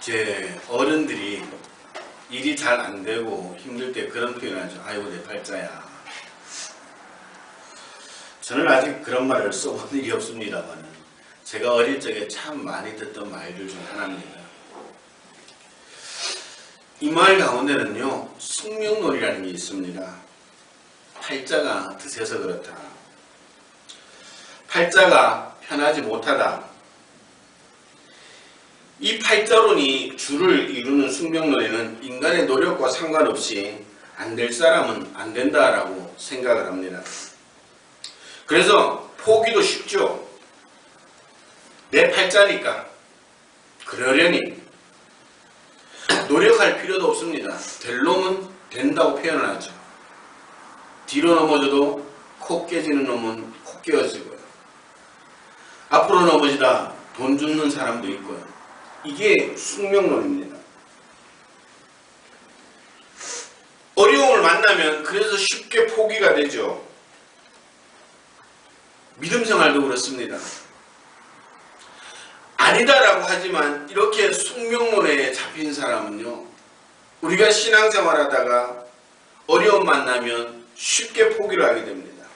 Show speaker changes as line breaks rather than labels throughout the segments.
이제 어른들이 일이 잘 안 되고 힘들 때 그런 표현하죠. 아이고 내 팔자야. 저는 아직 그런 말을 써본 일이 없습니다만 제가 어릴 적에 참 많이 듣던 말들 중 하나입니다. 이 말 가운데는요, 숙명론이라는 게 있습니다. 팔자가 드세서 그렇다. 팔자가 편하지 못하다. 이 팔자론이 주를 이루는 숙명론에는 인간의 노력과 상관없이 안 될 사람은 안 된다라고 생각을 합니다. 그래서 포기도 쉽죠. 내 팔자니까 그러려니 노력할 필요도 없습니다. 될 놈은 된다고 표현을 하죠. 뒤로 넘어져도 코 깨지는 놈은 코 깨어지고요. 앞으로 넘어지다 돈 줍는 사람도 있고요. 이게 숙명론입니다. 어려움을 만나면 그래서 쉽게 포기가 되죠. 믿음 생활도 그렇습니다. 아니다라고 하지만 이렇게 숙명론에 잡힌 사람은요, 우리가 신앙생활하다가 어려움 만나면 쉽게 포기를 하게 됩니다.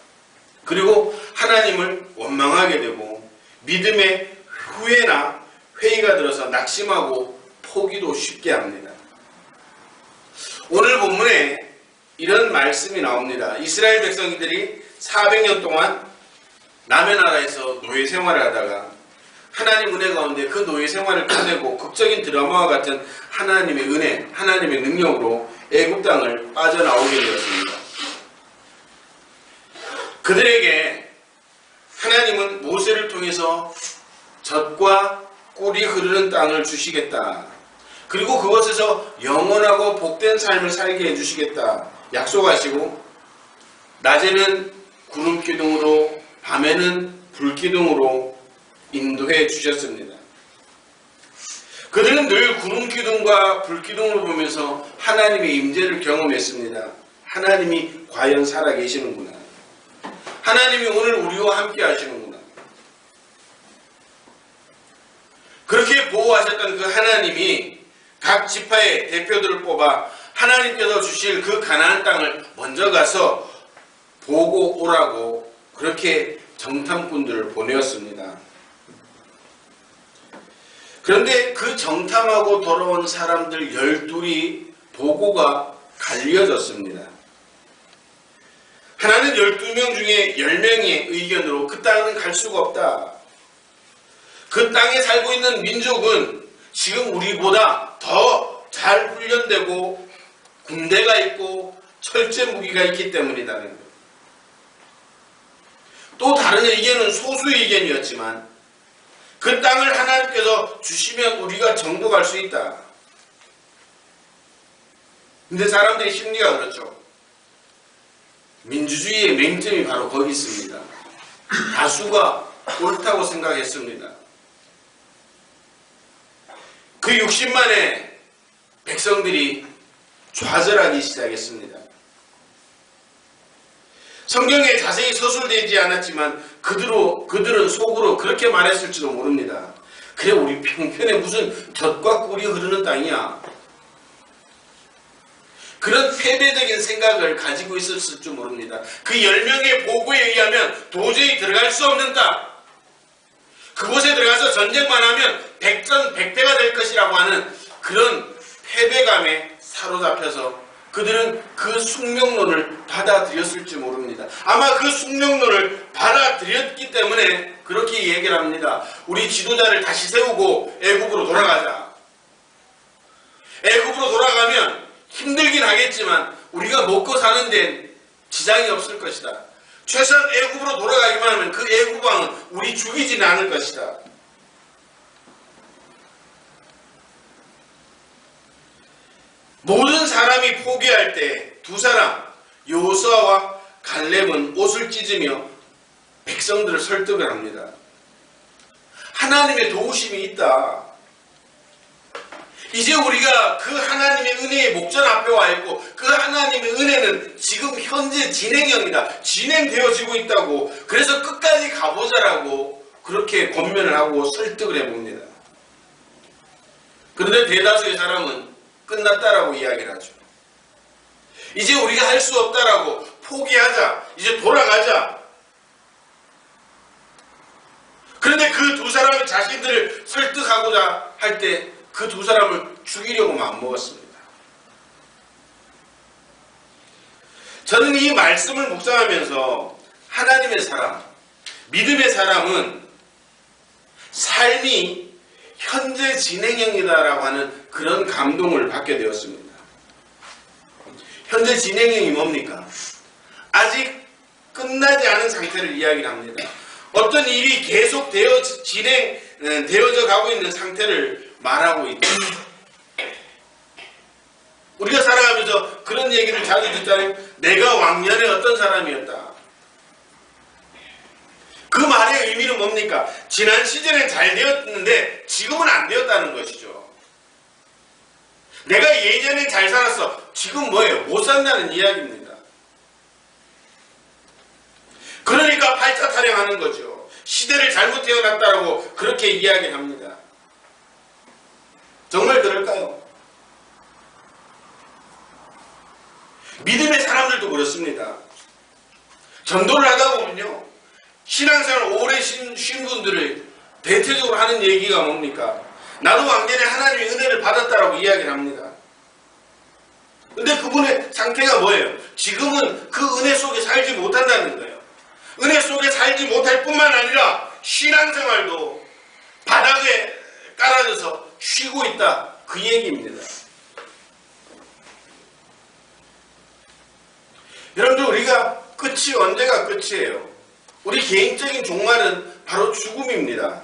그리고 하나님을 원망하게 되고 믿음의 후회나 회의가 들어서 낙심하고 포기도 쉽게 합니다. 오늘 본문에 이런 말씀이 나옵니다. 이스라엘 백성들이 400년 동안 남의 나라에서 노예 생활을 하다가 하나님 은혜 가운데 그 노예 생활을 끝내고 극적인 드라마와 같은 하나님의 은혜, 하나님의 능력으로 애굽 땅을 빠져나오게 되었습니다. 그들에게 하나님은 모세를 통해서 젖과 꿀이 흐르는 땅을 주시겠다. 그리고 그것에서 영원하고 복된 삶을 살게 해주시겠다. 약속하시고 낮에는 구름 기둥으로 밤에는 불 기둥으로 인도해 주셨습니다. 그들은 늘 구름 기둥과 불 기둥을 보면서 하나님의 임재를 경험했습니다. 하나님이 과연 살아계시는구나. 하나님이 오늘 우리와 함께 하시는구나. 그렇게 보호하셨던 그 하나님이 각 지파의 대표들을 뽑아 하나님께서 주실 그 가나안 땅을 먼저 가서 보고 오라고 그렇게 정탐꾼들을 보내었습니다. 그런데 그 정탐하고 돌아온 사람들 12이 보고가 갈려졌습니다. 하나는 12명 중에 10명의 의견으로 그 땅은 갈 수가 없다. 그 땅에 살고 있는 민족은 지금 우리보다 더 잘 훈련되고 군대가 있고 철제 무기가 있기 때문이라는 거예요. 또 다른 의견은 소수의 의견이었지만 그 땅을 하나님께서 주시면 우리가 정복할 수 있다. 근데 사람들의 심리가 그렇죠. 민주주의의 맹점이 바로 거기 있습니다. 다수가 옳다고 생각했습니다. 그 60만의 백성들이 좌절하기 시작했습니다. 성경에 자세히 서술되지 않았지만 그들은 속으로 그렇게 말했을지도 모릅니다. 그래, 우리 평편에 무슨 젖과 꿀이 흐르는 땅이야. 그런 패배적인 생각을 가지고 있었을 줄 모릅니다. 그 10명의 보고에 의하면 도저히 들어갈 수 없는 땅, 그곳에 들어가서 전쟁만 하면 백전백패가 될 것이라고 하는 그런 패배감에 사로잡혀서 그들은 그 숙명론을 받아들였을지 모릅니다. 아마 그 숙명론을 받아들였기 때문에 그렇게 얘기를 합니다. 우리 지도자를 다시 세우고 애굽으로 돌아가자. 애굽으로 돌아가면 힘들긴 하겠지만 우리가 먹고 사는 데는 지장이 없을 것이다. 최소한 애굽으로 돌아가기만 하면 그 애굽 왕은 우리 죽이지는 않을 것이다. 모든 사람이 포기할 때 두 사람, 여호수아와 갈렙은 옷을 찢으며 백성들을 설득을 합니다. 하나님의 도우심이 있다. 이제 우리가 그 하나님의 은혜의 목전 앞에 와 있고 그 하나님의 은혜는 지금 현재 진행형이다. 진행되어지고 있다고. 그래서 끝까지 가보자라고 그렇게 권면을 하고 설득을 해봅니다. 그런데 대다수의 사람은 끝났다라고 이야기를 하죠. 이제 우리가 할 수 없다라고 포기하자. 이제 돌아가자. 그런데 그 두 사람이 자신들을 설득하고자 할 때 그 두 사람을 죽이려고 마음먹었습니다. 저는 이 말씀을 묵상하면서 하나님의 사람, 믿음의 사람은 삶이 현재 진행형이다라고 하는 그런 감동을 받게 되었습니다. 현재 진행형이 뭡니까? 아직 끝나지 않은 상태를 이야기합니다. 어떤 일이 계속 되어져 가고 있는 상태를 말하고 있다. 우리가 살아가면서 그런 얘기를 자주 듣잖아요. 내가 왕년에 어떤 사람이었다. 그 말의 의미는 뭡니까? 지난 시절엔 잘 되었는데 지금은 안 되었다는 것이죠. 내가 예전엔 잘 살았어. 지금 뭐예요? 못 산다는 이야기입니다. 그러니까 팔자 타령하는 거죠. 시대를 잘못 태어났다라고 그렇게 이야기합니다. 정말 그럴까요? 믿음의 사람들도 그렇습니다. 전도를 하다 보면요. 신앙생활 오래 신 분들을 대체적으로 하는 얘기가 뭡니까? 나도 왕년에 하나님의 은혜를 받았다라고 이야기를 합니다. 근데 그분의 상태가 뭐예요? 지금은 그 은혜 속에 살지 못한다는 거예요. 은혜 속에 살지 못할 뿐만 아니라 신앙생활도 바닥에 깔아져서 쉬고 있다. 그 얘기입니다. 여러분들 우리가 끝이 언제가 끝이에요? 우리 개인적인 종말은 바로 죽음입니다.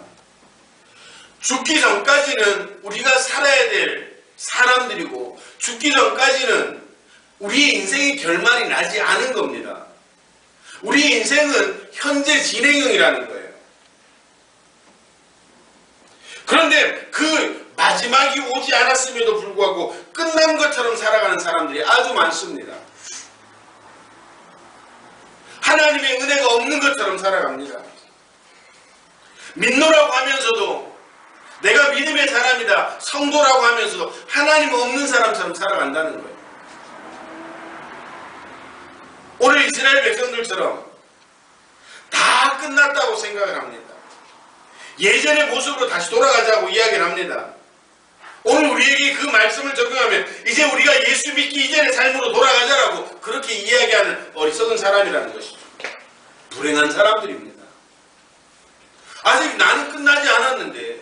죽기 전까지는 우리가 살아야 될 사람들이고 죽기 전까지는 우리의 인생의 결말이 나지 않은 겁니다. 우리의 인생은 현재 진행형이라는 거예요. 그런데 그 마지막이 오지 않았음에도 불구하고 끝난 것처럼 살아가는 사람들이 아주 많습니다. 하나님의 은혜가 없는 것처럼 살아갑니다. 믿노라고 하면서도 내가 믿음의 사람이다, 성도라고 하면서도 하나님 없는 사람처럼 살아간다는 거예요. 오늘 이스라엘 백성들처럼 다 끝났다고 생각을 합니다. 예전의 모습으로 다시 돌아가자고 이야기를 합니다. 오늘 우리에게 그 말씀을 적용하면 이제 우리가 예수 믿기 이전의 삶으로 돌아가자라고 그렇게 이야기하는 어리석은 사람이라는 것이죠. 불행한 사람들입니다. 아직 나는 끝나지 않았는데,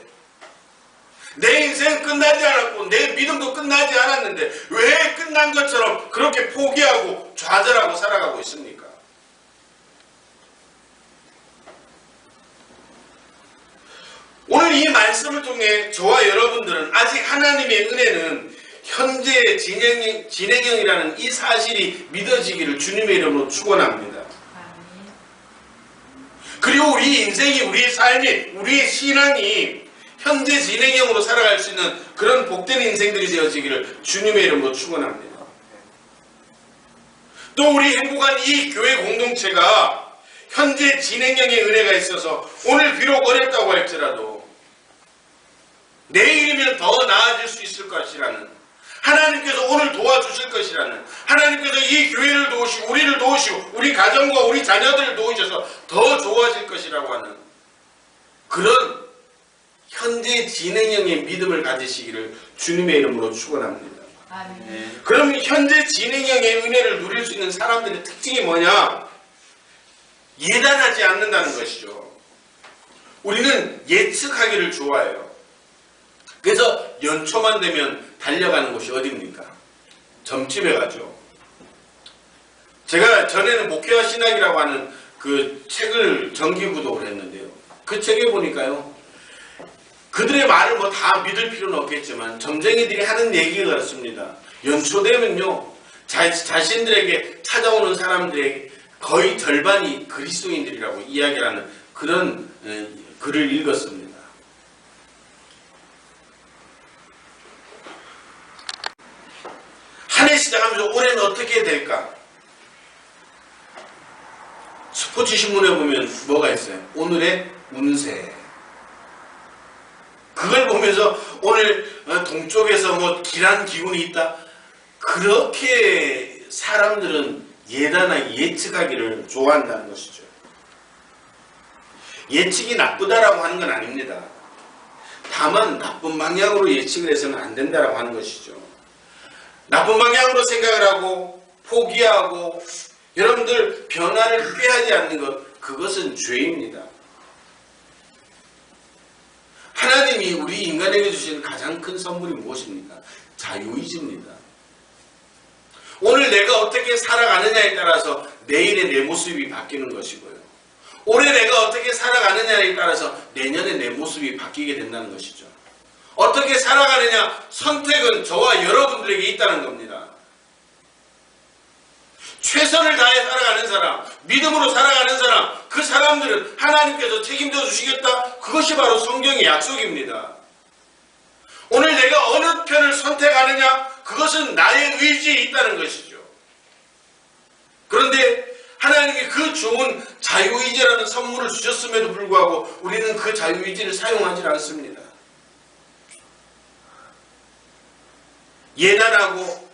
내 인생 끝나지 않았고 내 믿음도 끝나지 않았는데 왜 끝난 것처럼 그렇게 포기하고 좌절하고 살아가고 있습니까? 오늘 이 말씀을 통해 저와 여러분들은 아직 하나님의 은혜는 현재 진행형이라는 이 사실이 믿어지기를 주님의 이름으로 축원합니다. 그리고 우리 인생이, 우리의 삶이, 우리의 신앙이 현재 진행형으로 살아갈 수 있는 그런 복된 인생들이 되어지기를 주님의 이름으로 축원합니다. 또 우리 행복한 이 교회 공동체가 현재 진행형의 은혜가 있어서 오늘 비록 어렵다고 할지라도 내일이면 더 나아질 수 있을 것이라는, 하나님께서 오늘 도와주실 것이라는, 하나님께서 이 교회를 도우시고 우리를 도우시고 우리 가정과 우리 자녀들을 도우셔서 더 좋아질 것이라고 하는 그런 현재 진행형의 믿음을 가지시기를 주님의 이름으로 축원합니다.
아멘.
그럼 현재 진행형의 은혜를 누릴 수 있는 사람들의 특징이 뭐냐? 예단하지 않는다는 것이죠. 우리는 예측하기를 좋아해요. 그래서 연초만 되면 달려가는 곳이 어디입니까? 점집에 가죠. 제가 전에는 목회와 신학이라고 하는 그 책을 정기 구독을 했는데요. 그 책에 보니까요, 그들의 말을 뭐 다 믿을 필요는 없겠지만 점쟁이들이 하는 얘기가 그렇습니다. 연초 되면요, 자신들에게 찾아오는 사람들의 거의 절반이 그리스도인들이라고 이야기하는 그런 글을 읽었습니다. 한 해 시작하면서 올해는 어떻게 될까? 스포츠 신문에 보면 뭐가 있어요? 오늘의 운세. 그 그걸 보면서 오늘 동쪽에서 뭐 길한 기운이 있다. 그렇게 사람들은 예단하기, 예측하기를 좋아한다는 것이죠. 예측이 나쁘다라고 하는 건 아닙니다. 다만 나쁜 방향으로 예측을 해서는 안 된다라고 하는 것이죠. 나쁜 방향으로 생각을 하고 포기하고 여러분들 변화를 꾀하지 않는 것, 그것은 죄입니다. 하나님이 우리 인간에게 주신 가장 큰 선물이 무엇입니까? 자유의지입니다. 오늘 내가 어떻게 살아가느냐에 따라서 내일의 내 모습이 바뀌는 것이고요. 올해 내가 어떻게 살아가느냐에 따라서 내년에 내 모습이 바뀌게 된다는 것이죠. 어떻게 살아가느냐, 선택은 저와 여러분들에게 있다는 겁니다. 최선을 다해 살아가는 사람, 믿음으로 살아가는 사람, 그 사람들은 하나님께서 책임져 주시겠다. 그것이 바로 성경의 약속입니다. 오늘 내가 어느 편을 선택하느냐, 그것은 나의 의지에 있다는 것이죠. 그런데 하나님이 그 좋은 자유의지라는 선물을 주셨음에도 불구하고 우리는 그 자유의지를 사용하지 않습니다. 예단하고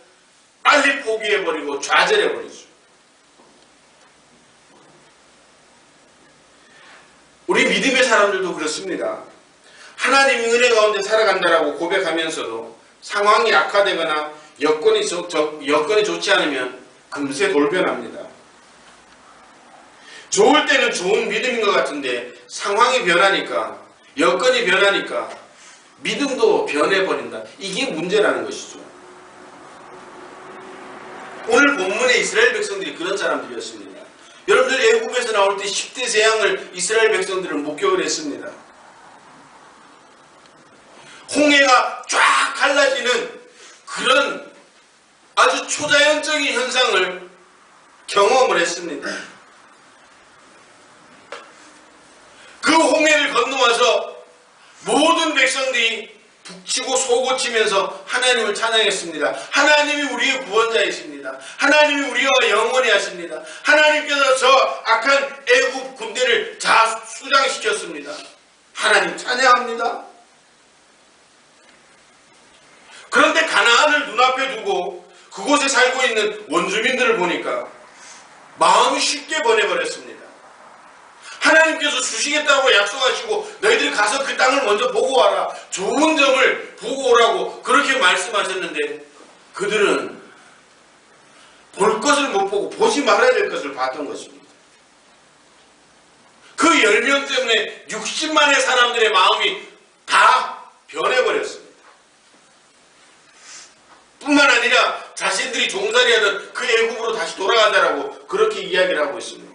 빨리 포기해버리고 좌절해버리죠. 우리 믿음의 사람들도 그렇습니다. 하나님의 은혜 가운데 살아간다라고 고백하면서도 상황이 악화되거나 여건이 좋지 않으면 금세 돌변합니다. 좋을 때는 좋은 믿음인 것 같은데 상황이 변하니까, 여건이 변하니까 믿음도 변해버린다. 이게 문제라는 것이죠. 오늘 본문의 이스라엘 백성들이 그런 사람들이었습니다. 여러분들 애국에서 나올 때 10대 재앙을 이스라엘 백성들은 목격을 했습니다. 홍해가 쫙 갈라지는 그런 아주 초자연적인 현상을 경험을 했습니다. 그 홍해를 건너와서 모든 백성들이 북치고 솟구치면서 하나님을 찬양했습니다. 하나님이 우리의 구원자이십니다. 하나님이 우리와 영원히 하십니다. 하나님께서 저 악한 애국 군대를 수장시켰습니다. 하나님 찬양합니다. 그런데 가나안을 눈앞에 두고 그곳에 살고 있는 원주민들을 보니까 마음이 쉽게 변해버렸습니다. 하나님께서 주시겠다고 약속하시고 너희들이 가서 그 땅을 먼저 보고 와라. 좋은 점을 보고 오라고 그렇게 말씀하셨는데 그들은 볼 것을 못 보고 보지 말아야 될 것을 봤던 것입니다. 그 10명 때문에 60만의 사람들의 마음이 다 변해버렸습니다. 뿐만 아니라 자신들이 종살이하던 그 애국으로 다시 돌아간다라고 그렇게 이야기를 하고 있습니다.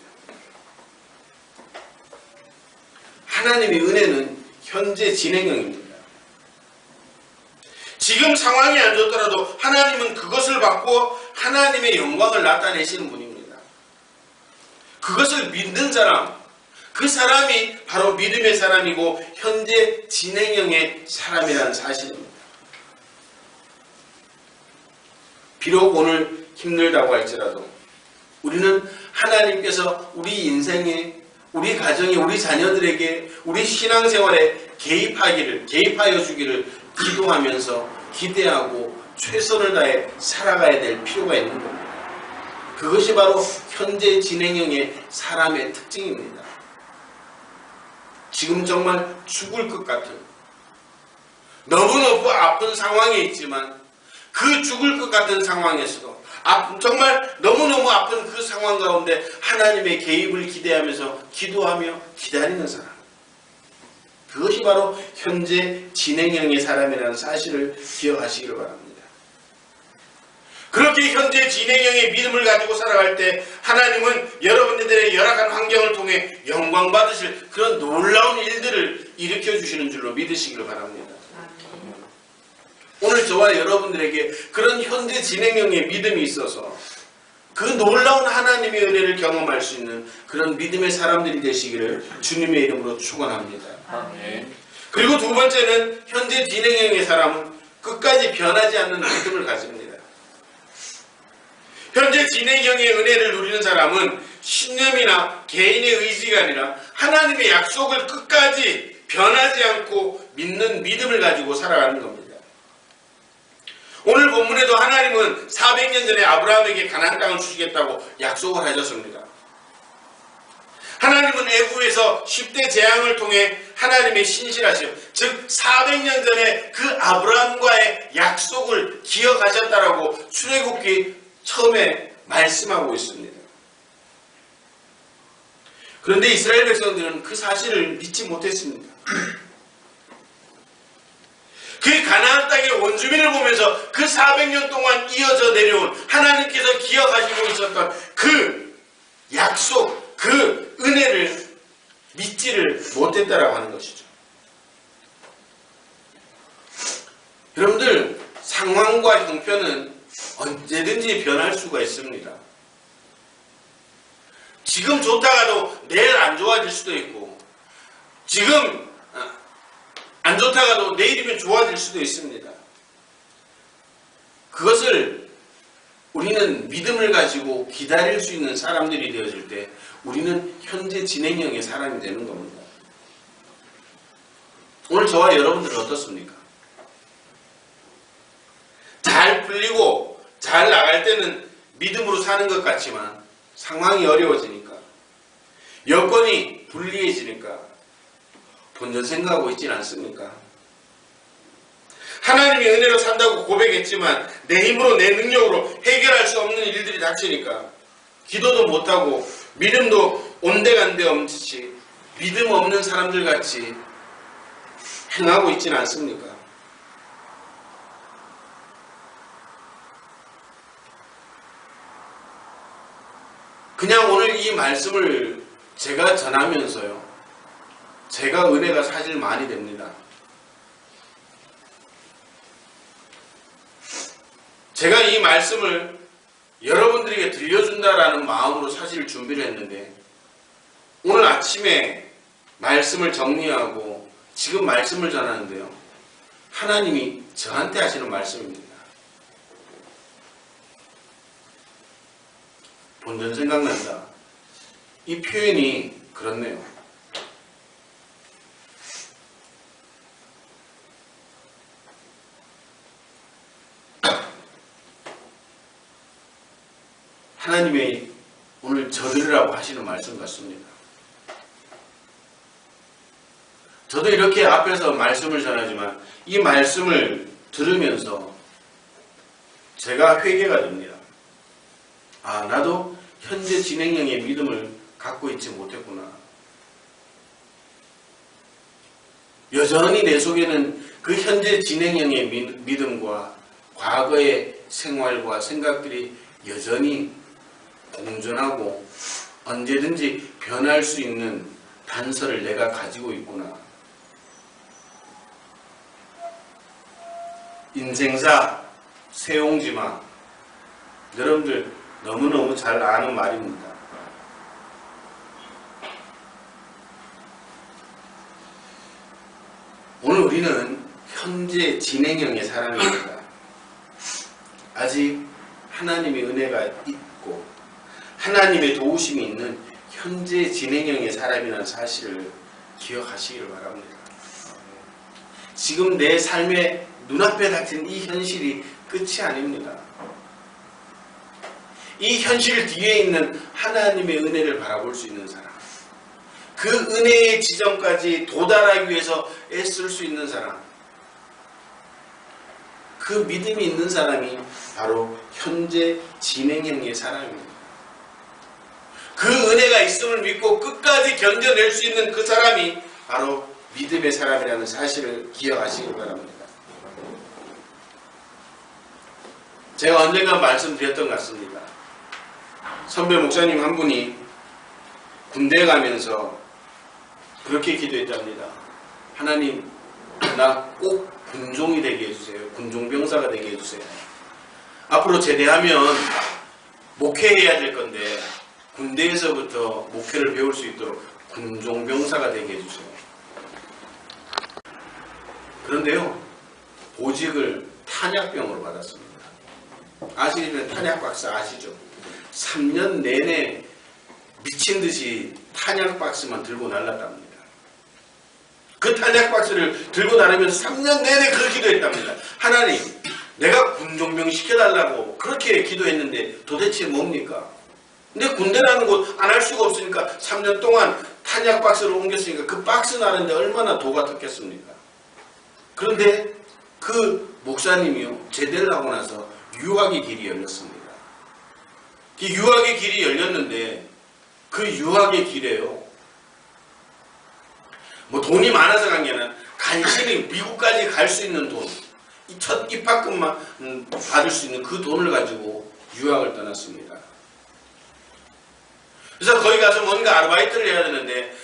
하나님의 은혜는 현재 진행형입니다. 지금 상황이 안 좋더라도 하나님은 그것을 받고 하나님의 영광을 나타내시는 분입니다. 그것을 믿는 사람, 그 사람이 바로 믿음의 사람이고 현재 진행형의 사람이라는 사실입니다. 비록 오늘 힘들다고 할지라도 우리는 하나님께서 우리 인생에, 우리 가정에, 우리 자녀들에게, 우리 신앙생활에 개입하여 주기를 기도하면서 기대하고 최선을 다해 살아가야 될 필요가 있는 겁니다. 그것이 바로 현재 진행형의 사람의 특징입니다. 지금 정말 죽을 것 같은, 너무너무 아픈 상황에 있지만 그 죽을 것 같은 상황에서도 정말 너무너무 아픈 그 상황 가운데 하나님의 개입을 기대하면서 기도하며 기다리는 사람, 그것이 바로 현재 진행형의 사람이라는 사실을 기억하시기를 바랍니다. 그렇게 현재 진행형의 믿음을 가지고 살아갈 때 하나님은 여러분들의 열악한 환경을 통해 영광 받으실 그런 놀라운 일들을 일으켜 주시는 줄로 믿으시기를 바랍니다. 오늘 저와 여러분들에게 그런 현재 진행형의 믿음이 있어서 그 놀라운 하나님의 은혜를 경험할 수 있는 그런 믿음의 사람들이 되시기를 주님의 이름으로 축원합니다. 그리고 두 번째는 현재 진행형의 사람은 끝까지 변하지 않는 믿음을 가집니다. 현재 진행형의 은혜를 누리는 사람은 신념이나 개인의 의지가 아니라 하나님의 약속을 끝까지 변하지 않고 믿는 믿음을 가지고 살아가는 겁니다. 오늘 본문에도 하나님은 400년 전에 아브라함에게 가나안 땅을 주시겠다고 약속을 하셨습니다. 하나님은 애굽에서 10대 재앙을 통해 하나님의 신실하심, 즉 400년 전에 그 아브라함과의 약속을 기억하셨다라고 출애굽기 처음에 말씀하고 있습니다. 그런데 이스라엘 백성들은 그 사실을 믿지 못했습니다. 그 가나안 땅의 원주민을 보면서 그 400년 동안 이어져 내려온 하나님께서 기억하시고 있었던 그 약속, 그 은혜를 믿지를 못했다라고 하는 것이죠. 여러분들, 상황과 형편은 언제든지 변할 수가 있습니다. 지금 좋다가도 내일 안 좋아질 수도 있고, 지금 안 좋다가도 내일이면 좋아질 수도 있습니다. 그것을 우리는 믿음을 가지고 기다릴 수 있는 사람들이 되어질 때 우리는 현재 진행형의 사람이 되는 겁니다. 오늘 저와 여러분들은 어떻습니까? 잘 풀리고 잘 나갈 때는 믿음으로 사는 것 같지만 상황이 어려워지니까, 여건이 불리해지니까 본전 생각하고 있진 않습니까? 하나님의 은혜로 산다고 고백했지만 내 힘으로 내 능력으로 해결할 수 없는 일들이 닥치니까 기도도 못하고 믿음도 온데간데 없이 믿음 없는 사람들 같이 행하고 있진 않습니까? 그냥 오늘 이 말씀을 제가 전하면서요, 제가 은혜가 사실 많이 됩니다. 제가 이 말씀을 여러분들에게 들려준다라는 마음으로 사실 준비를 했는데, 오늘 아침에 말씀을 정리하고 지금 말씀을 전하는데요, 하나님이 저한테 하시는 말씀입니다. 본전 생각난다. 이 표현이 그렇네요. 하나님의 오늘 저들으라고 하시는 말씀 같습니다. 저도 이렇게 앞에서 말씀을 전하지만 이 말씀을 들으면서 제가 회개가 됩니다. 아, 나도 현재 진행형의 믿음을 갖고 있지 못했구나. 여전히 내 속에는 그 현재 진행형의 믿음과 과거의 생활과 생각들이 여전히 공존하고 언제든지 변할 수 있는 단서를 내가 가지고 있구나. 인생사, 세옹지마, 여러분들 너무너무 잘 아는 말입니다. 오늘 우리는 현재 진행형의 사람입니다. 아직 하나님의 은혜가 있고 하나님의 도우심이 있는 현재 진행형의 사람이라는 사실을 기억하시기를 바랍니다. 지금 내 삶의 눈앞에 닥친 이 현실이 끝이 아닙니다. 이 현실 뒤에 있는 하나님의 은혜를 바라볼 수 있는 사람, 그 은혜의 지점까지 도달하기 위해서 애쓸 수 있는 사람, 그 믿음이 있는 사람이 바로 현재 진행형의 사람입니다. 그 은혜가 있음을 믿고 끝까지 견뎌낼 수 있는 그 사람이 바로 믿음의 사람이라는 사실을 기억하시기 바랍니다. 제가 언젠가 말씀드렸던 것 같습니다. 선배 목사님 한 분이 군대 가면서 그렇게 기도했답니다. 하나님, 나 꼭 군종이 되게 해주세요. 군종병사가 되게 해주세요. 앞으로 제대하면 목회해야 될 건데 군대에서부터 목회를 배울 수 있도록 군종병사가 되게 해주세요. 그런데요, 보직을 탄약병으로 받았습니다. 아시는 탄약 박사 아시죠? 3년 내내 미친 듯이 탄약 박스만 들고 날랐답니다. 그 탄약 박스를 들고 다니면서 3년 내내 그 기도했답니다. 하나님, 내가 군종병 시켜달라고 그렇게 기도했는데 도대체 뭡니까? 근데 군대라는 곳 안 할 수가 없으니까 3년 동안 탄약 박스를 옮겼으니까 그 박스 나는데 얼마나 도가 텄겠습니까? 그런데 그 목사님이요, 제대를 하고 나서 유학의 길이 열렸습니다. 그 유학의 길이 열렸는데 그 유학의 길에요, 뭐 돈이 많아서 간 게 아니라 간신히 미국까지 갈 수 있는 돈, 이 첫 입학금만 받을 수 있는 그 돈을 가지고 유학을 떠났습니다. 그래서 거기 가서 뭔가 아르바이트를 해야 되는데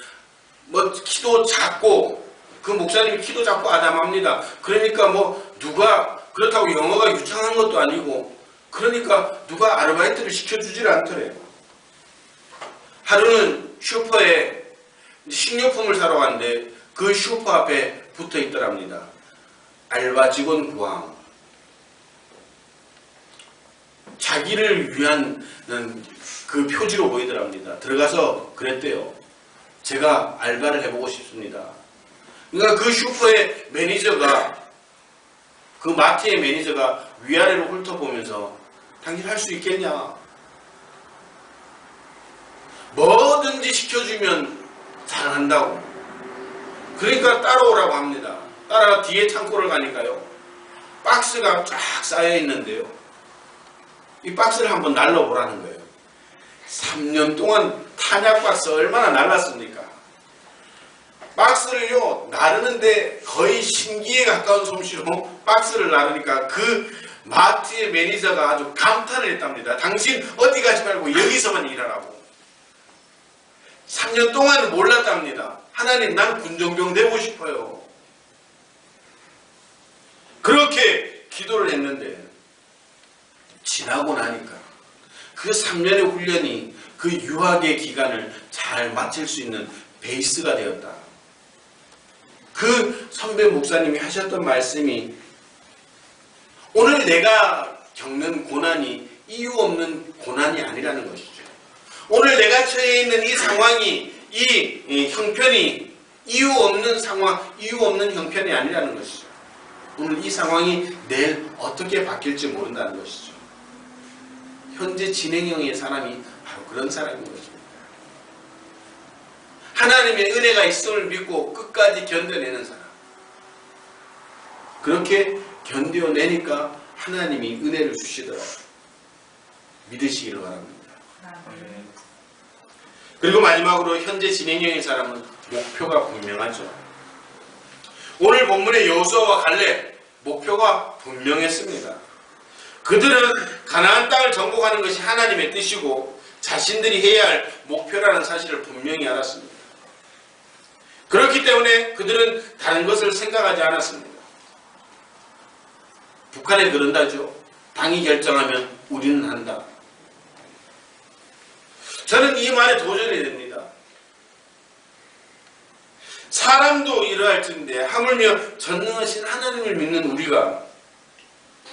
뭐 키도 작고, 그 목사님이 키도 작고 아담합니다. 그러니까 뭐 누가 그렇다고 영어가 유창한 것도 아니고, 그러니까 누가 아르바이트를 시켜주질 않더래요. 하루는 슈퍼에 식료품을 사러 갔는데 그 슈퍼 앞에 붙어 있더랍니다. 알바 직원 구함. 자기를 위한 그 표지로 보이더랍니다. 들어가서 그랬대요. 제가 알바를 해보고 싶습니다. 그러니까 그 슈퍼의 매니저가, 그 마트의 매니저가 위아래로 훑어보면서 당신 할 수 있겠냐? 뭐든지 시켜주면 잘한다고. 그러니까 따라오라고 합니다. 따라가 뒤에 창고를 가니까요, 박스가 쫙 쌓여 있는데요, 이 박스를 한번 날려보라는 거예요. 3년 동안 탄약 박스 얼마나 날랐습니까? 박스를요 나르는데 거의 신기에 가까운 솜씨로 박스를 나르니까 그 마트의 매니저가 아주 감탄을 했답니다. 당신 어디 가지 말고 여기서만 일하라고. 3년 동안은 몰랐답니다. 하나님, 난 군종병 되고 싶어요. 그렇게 기도를 했는데 지나고 나니까 그 3년의 훈련이 그 유학의 기간을 잘 마칠 수 있는 베이스가 되었다. 그 선배 목사님이 하셨던 말씀이, 오늘 내가 겪는 고난이 이유 없는 고난이 아니라는 것이죠. 오늘 내가 처해 있는 이 상황이, 이 형편이 이유 없는 상황, 이유 없는 형편이 아니라는 것이죠. 오늘 이 상황이 내일 어떻게 바뀔지 모른다는 것이죠. 현재 진행형의 사람이 바로 그런 사람인 것입니다. 하나님의 은혜가 있음을 믿고 끝까지 견뎌내는 사람. 그렇게 견뎌내니까 하나님이 은혜를 주시더라고요. 믿으시기를 바랍니다. 그리고 마지막으로 현재 진행형의 사람은 목표가 분명하죠. 오늘 본문의 여호수아와 갈렙, 목표가 분명했습니다. 그들은 가나안 땅을 정복하는 것이 하나님의 뜻이고 자신들이 해야 할 목표라는 사실을 분명히 알았습니다. 그렇기 때문에 그들은 다른 것을 생각하지 않았습니다. 북한에 그런다죠. 당이 결정하면 우리는 한다. 저는 이 말에 도전이 됩니다. 사람도 이러할 텐데 하물며 전능하신 하나님을 믿는 우리가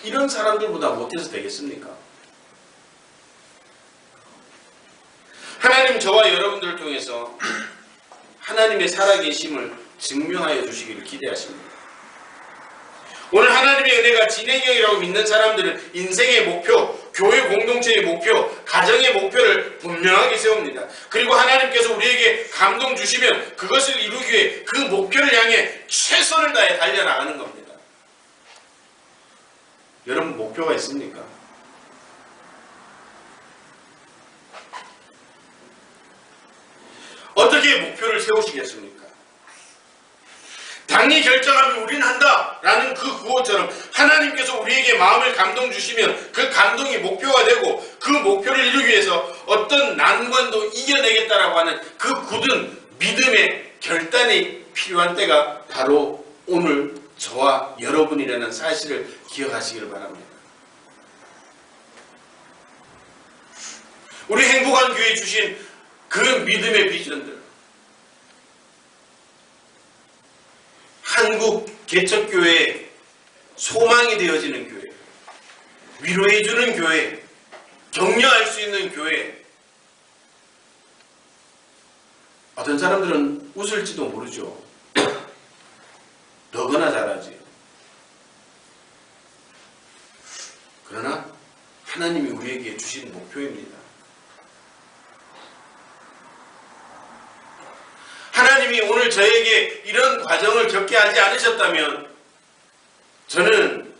이런 사람들보다 못해서 되겠습니까? 하나님, 저와 여러분들을 통해서 하나님의 살아계심을 증명하여 주시기를 기대하십니다. 오늘 하나님의 은혜가 진행형이라고 믿는 사람들은 인생의 목표, 교회 공동체의 목표, 가정의 목표를 분명하게 세웁니다. 그리고 하나님께서 우리에게 감동 주시면 그것을 이루기 위해 그 목표를 향해 최선을 다해 달려나가는 겁니다. 여러분, 목표가 있습니까? 어떻게 목표를 세우시겠습니까? 당이 결정하면 우리는 한다 라는 그 구호처럼 하나님께서 우리에게 마음을 감동 주시면 그 감동이 목표가 되고 그 목표를 이루기 위해서 어떤 난관도 이겨내겠다라고 하는 그 굳은 믿음의 결단이 필요한 때가 바로 오늘 저와 여러분이라는 사실을 기억하시기를 바랍니다. 우리 행복한 교회 주신 그 믿음의 비전들, 한국 개척교회의 소망이 되어지는 교회, 위로해주는 교회, 격려할 수 있는 교회. 어떤 사람들은 웃을지도 모르죠. 더더나 잘하지요. 그러나 하나님이 우리에게 주신 목표입니다. 하나님이 오늘 저에게 이런 과정을 겪게 하지 않으셨다면 저는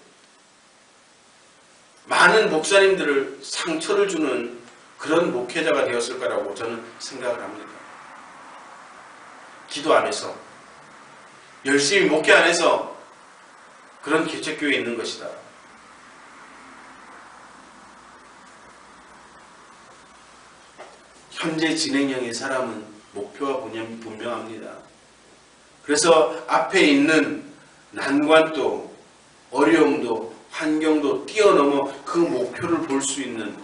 많은 목사님들을 상처를 주는 그런 목회자가 되었을 거라고 저는 생각을 합니다. 기도 안 해서, 열심히 목회 안 해서 그런 개척교회에 있는 것이다. 현재 진행형의 사람은 목표와 분명합니다. 그래서 앞에 있는 난관도 어려움도 환경도 뛰어넘어 그 목표를 볼 수 있는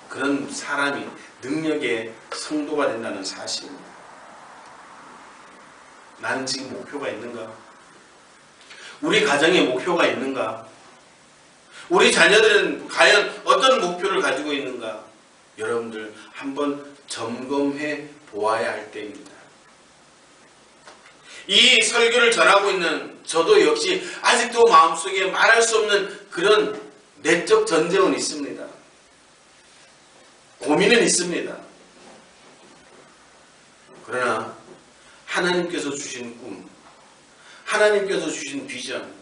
그런 사람이 능력의 성도가 된다는 사실입니다. 나는 지금 목표가 있는가? 우리 가정에 목표가 있는가? 우리 자녀들은 과연 어떤 목표를 가지고 있는가? 여러분들 한번 점검해 보아야 할 때입니다. 이 설교를 전하고 있는 저도 역시 아직도 마음속에 말할 수 없는 그런 내적 전쟁은 있습니다. 고민은 있습니다. 그러나 하나님께서 주신 꿈, 하나님께서 주신 비전,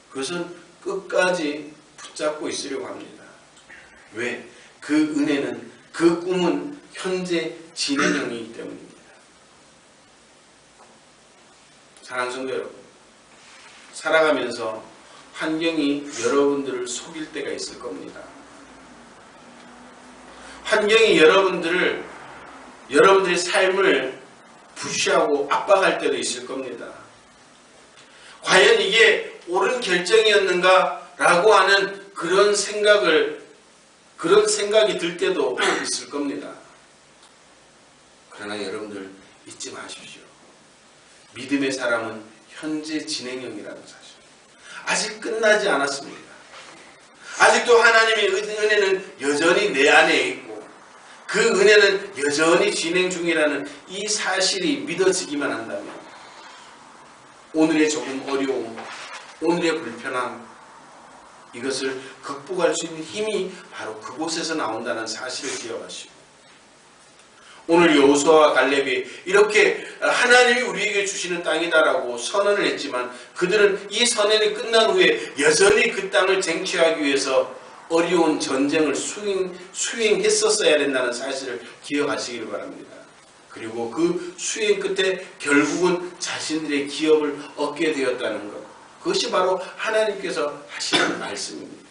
그것은 끝까지 붙잡고 있으려고 합니다. 왜? 그 은혜는, 그 꿈은 현재 진행형이기 때문입니다. 사랑하는 성도 여러분, 살아가면서 환경이 여러분들을 속일 때가 있을 겁니다. 환경이 여러분들의 삶을 푸시하고 압박할 때도 있을 겁니다. 과연 이게 옳은 결정이었는가? 라고 하는 그런 생각이 들 때도 있을 겁니다. 그러나 여러분들 잊지 마십시오. 믿음의 사람은 현재 진행형이라는 사실. 아직 끝나지 않았습니다. 아직도 하나님의 은혜는 여전히 내 안에 있고 그 은혜는 여전히 진행 중이라는 이 사실이 믿어지기만 한다면 오늘의 조금 어려움, 오늘의 불편함, 이것을 극복할 수 있는 힘이 바로 그곳에서 나온다는 사실을 기억하시고, 오늘 여호수아와 갈렙이 이렇게 하나님이 우리에게 주시는 땅이다라고 선언을 했지만 그들은 이 선언이 끝난 후에 여전히 그 땅을 쟁취하기 위해서 어려운 전쟁을 수행했었어야 된다는 사실을 기억하시길 바랍니다. 그리고 그 수행 끝에 결국은 자신들의 기업을 얻게 되었다는 것, 그것이 바로 하나님께서 하시는 말씀입니다.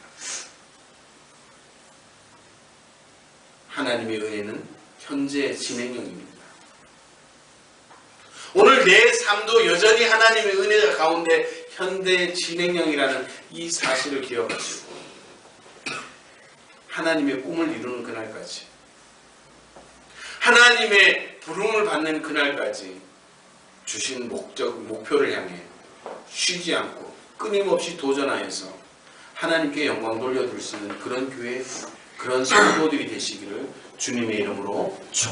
하나님의 은혜는 현재 진행형입니다. 오늘 내 삶도 여전히 하나님의 은혜가 가운데 현재 진행형이라는 이 사실을 기억하시고 하나님의 꿈을 이루는 그날까지, 하나님의 부름을 받는 그날까지 주신 목표를 향해 쉬지 않고 끊임없이 도전하여서 하나님께 영광 돌려드릴 수 있는 그런 교회, 그런 성도들이 되시기를 주님의 이름으로 축원합니다.